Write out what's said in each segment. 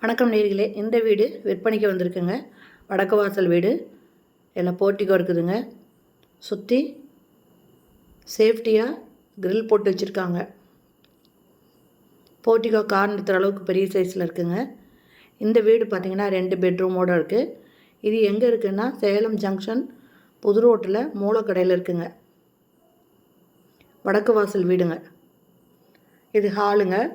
வணக்கம் நேயர்களே, இந்த வீடு விற்பனைக்கு வந்திருக்குங்க. வடக்கு வாசல் வீடு. எல்லாம் போர்ட்டிகோ இருக்குதுங்க. சுற்றி சேஃப்டியாக கிரில் போட்டு வச்சுருக்காங்க. போர்ட்டிகோ கார் நிறுத்துகிற அளவுக்கு பெரிய சைஸில் இருக்குங்க. இந்த வீடு பார்த்திங்கன்னா 2 பெட்ரூமோடு இருக்குது. இது எங்கே இருக்குதுன்னா சேலம் ஜங்ஷன் புது ரோட்டில் மூலக்கடையில் இருக்குங்க. வடக்கு வாசல் வீடுங்க. இது ஹாலுங்க.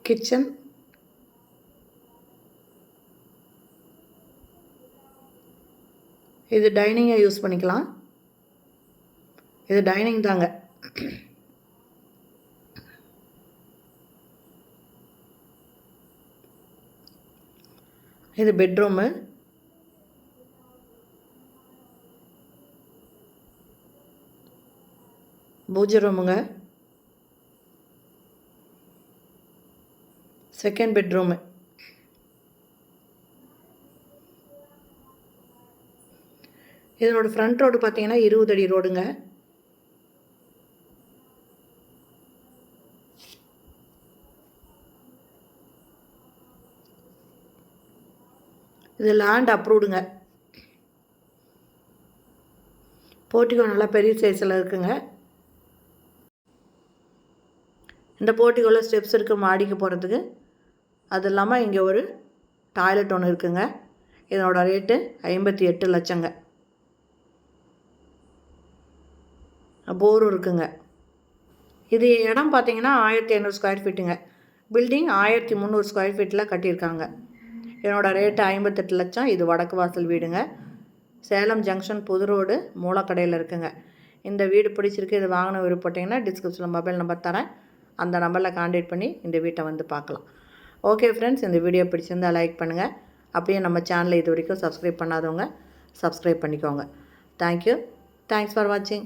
கிச்சன், இது டைனிங்காக யூஸ் பண்ணிக்கலாம். இது டைனிங் தாங்க. இது பெட்ரூமு. பூஜை ரூமுங்க. Second bedroom. இதனோட ஃப்ரண்ட் ரோடு பார்த்தீங்கன்னா 20 அடி ரோடுங்க. இது லேண்ட் அப்ரூவ்டுங்க. போர்ட்டிகோ நல்லா பெரிய சைஸில் இருக்குங்க. இந்த போர்ட்டிகோவில் ஸ்டெப்ஸ் இருக்குது மாடிக்கு போகிறதுக்கு. அது இல்லாமல் இங்கே ஒரு டாய்லெட் ஒன்று இருக்குங்க. இதனோட ரேட்டு 58 லட்சங்க. போரும் இருக்குங்க. இது இடம் பார்த்திங்கன்னா 1500 ஸ்கொயர் ஃபீட்டுங்க. பில்டிங் 1300 ஸ்கொயர் ஃபீட்டில் கட்டியிருக்காங்க. இதனோட ரேட்டு 58 லட்சம். இது வடக்கு வாசல் வீடுங்க. சேலம் ஜங்ஷன் புது ரோடு மூலக்கடையில் இருக்குங்க. இந்த வீடு பிடிச்சிருக்கு, இது வாங்கின விருப்பப்பட்டிங்கன்னா டிஸ்கிரிப்ஷனில் மொபைல் நம்பர் தரேன். அந்த நம்பரில் கான்டாக்ட் பண்ணி இந்த வீட்டை வந்து பார்க்கலாம். ஓகே ஃப்ரெண்ட்ஸ், இந்த வீடியோ பிடிச்சிருந்தால் லைக் பண்ணுங்கள். அப்படியே நம்ம சேனலை இது வரைக்கும் சப்ஸ்கிரைப் பண்ணாதவங்க சப்ஸ்கிரைப் பண்ணிக்கோங்க. தேங்க்யூ. தேங்க்ஸ் ஃபார் வாட்சிங்.